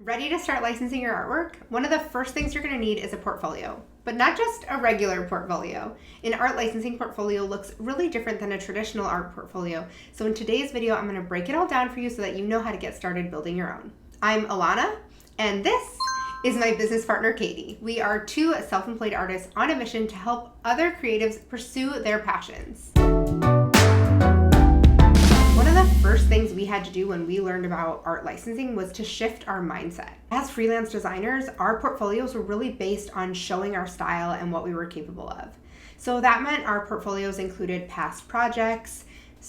Ready to start licensing your artwork? One of the first things you're going to need is a portfolio, but not just a regular portfolio. An art licensing portfolio looks really different than a traditional art portfolio. So in today's video, I'm going to break it all down for you so that you know how to get started building your own. I'm Ilana, and this is my business partner, Katie. We are two self-employed artists on a mission to help other creatives pursue their passions. One of the first things we had to do when we learned about art licensing was to shift our mindset. As freelance designers, our portfolios were really based on showing our style and what we were capable of. So that meant our portfolios included past projects,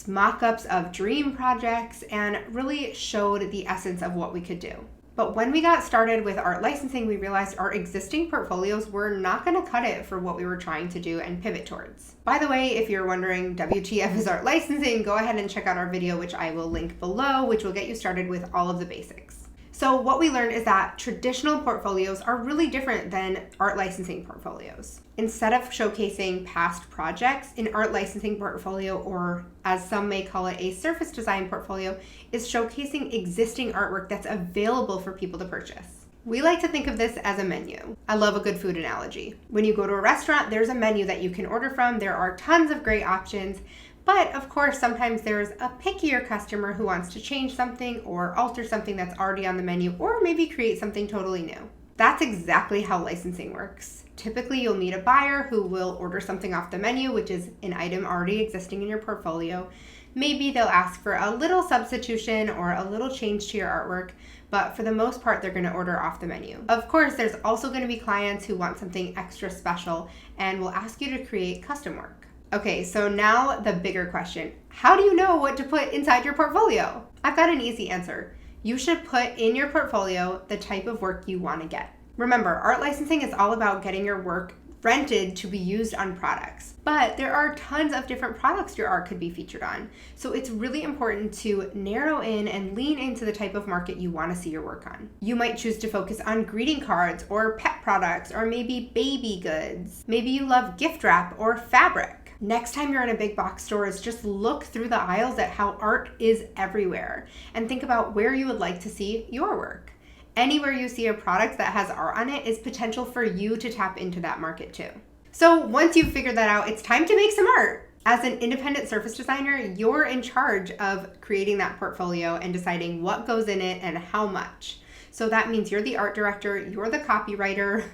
mock-ups of dream projects, and really showed the essence of what we could do. But when we got started with art licensing, we realized our existing portfolios were not going to cut it for what we were trying to do and pivot towards. By the way, if you're wondering WTF is art licensing, go ahead and check out our video, which I will link below, which will get you started with all of the basics. So what we learned is that traditional portfolios are really different than art licensing portfolios. Instead of showcasing past projects, an art licensing portfolio, or as some may call it, a surface design portfolio, is showcasing existing artwork that's available for people to purchase. We like to think of this as a menu. I love a good food analogy. When you go to a restaurant, there's a menu that you can order from. There are tons of great options. But of course, sometimes there's a pickier customer who wants to change something or alter something that's already on the menu, or maybe create something totally new. That's exactly how licensing works. Typically, you'll meet a buyer who will order something off the menu, which is an item already existing in your portfolio. Maybe they'll ask for a little substitution or a little change to your artwork, but for the most part, they're going to order off the menu. Of course, there's also going to be clients who want something extra special and will ask you to create custom work. Okay, so now the bigger question. How do you know what to put inside your portfolio? I've got an easy answer. You should put in your portfolio the type of work you want to get. Remember, art licensing is all about getting your work rented to be used on products. But there are tons of different products your art could be featured on. So it's really important to narrow in and lean into the type of market you want to see your work on. You might choose to focus on greeting cards or pet products or maybe baby goods. Maybe you love gift wrap or fabric. Next time you're in a big box stores, just look through the aisles at how art is everywhere and think about where you would like to see your work. Anywhere you see a product that has art on it is potential for you to tap into that market too. So once you've figured that out, it's time to make some art. As an independent surface designer, you're in charge of creating that portfolio and deciding what goes in it and how much. So that means you're the art director, you're the copywriter,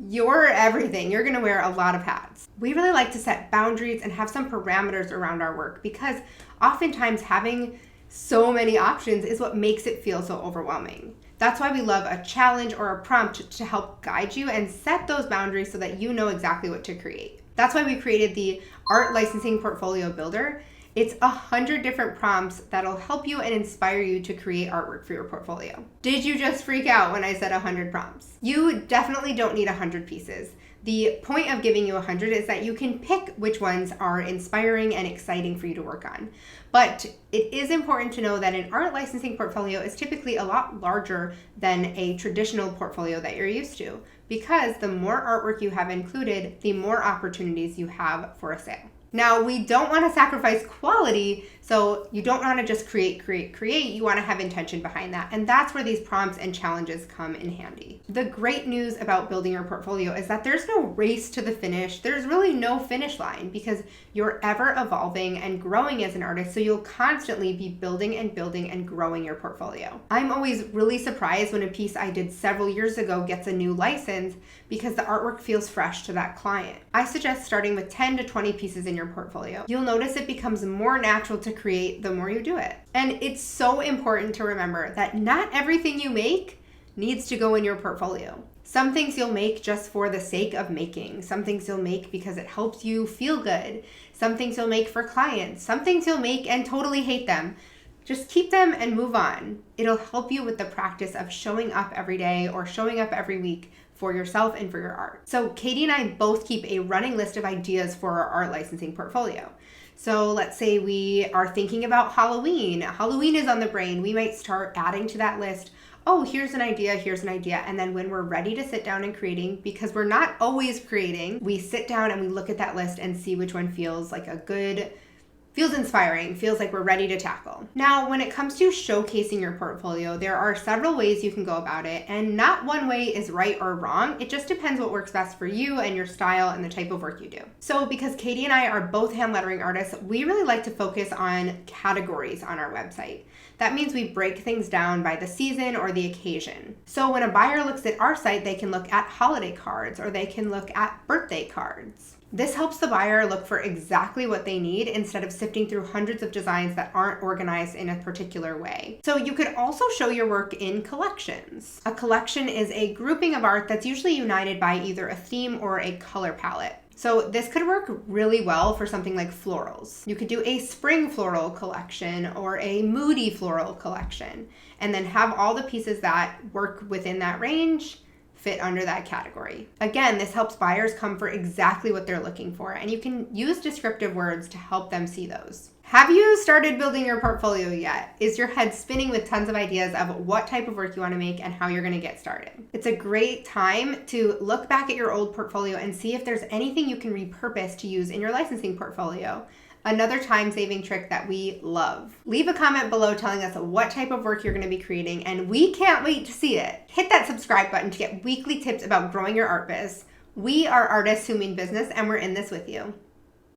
you're everything. You're going to wear a lot of hats. We really like to set boundaries and have some parameters around our work because oftentimes having so many options is what makes it feel so overwhelming. That's why we love a challenge or a prompt to help guide you and set those boundaries so that you know exactly what to create. That's why we created the Art Licensing Portfolio Builder. It's 100 different prompts that'll help you and inspire you to create artwork for your portfolio. Did you just freak out when I said 100 prompts? You definitely don't need 100 pieces. The point of giving you 100 is that you can pick which ones are inspiring and exciting for you to work on. But it is important to know that an art licensing portfolio is typically a lot larger than a traditional portfolio that you're used to, because the more artwork you have included, the more opportunities you have for a sale. Now, we don't want to sacrifice quality, so you don't want to just create. You want to have intention behind that. And that's where these prompts and challenges come in handy. The great news about building your portfolio is that there's no race to the finish. There's really no finish line because you're ever evolving and growing as an artist, so you'll constantly be building and growing your portfolio. I'm always really surprised when a piece I did several years ago gets a new license because the artwork feels fresh to that client. I suggest starting with 10 to 20 pieces in your portfolio. You'll notice it becomes more natural to create the more you do it. And it's so important to remember that not everything you make needs to go in your portfolio. Some things you'll make just for the sake of making. Some things you'll make because it helps you feel good. Some things you'll make for clients. Some things you'll make and totally hate them. Just keep them and move on. It'll help you with the practice of showing up every day or showing up every week for yourself and for your art. So Katie and I both keep a running list of ideas for our art licensing portfolio. So let's say we are thinking about Halloween. Halloween is on the brain. We might start adding to that list. Oh, here's an idea. And then when we're ready to sit down and creating, because we're not always creating, we sit down and we look at that list and see which one feels like a good Feels inspiring, feels like we're ready to tackle. Now, when it comes to showcasing your portfolio, there are several ways you can go about it, and not one way is right or wrong. It just depends what works best for you and your style and the type of work you do. So because Katie and I are both hand lettering artists, we really like to focus on categories on our website. That means we break things down by the season or the occasion. So when a buyer looks at our site, they can look at holiday cards or they can look at birthday cards. This helps the buyer look for exactly what they need instead of sifting through hundreds of designs that aren't organized in a particular way. So you could also show your work in collections. A collection is a grouping of art that's usually united by either a theme or a color palette. So this could work really well for something like florals. You could do a spring floral collection or a moody floral collection, and then have all the pieces that work within that range fit under that category. Again, this helps buyers come for exactly what they're looking for, and you can use descriptive words to help them see those. Have you started building your portfolio yet? Is your head spinning with tons of ideas of what type of work you want to make and how you're going to get started? It's a great time to look back at your old portfolio and see if there's anything you can repurpose to use in your licensing portfolio. Another time-saving trick that we love. Leave a comment below telling us what type of work you're going to be creating, and we can't wait to see it. Hit that subscribe button to get weekly tips about growing your art biz. We are artists who mean business, and we're in this with you.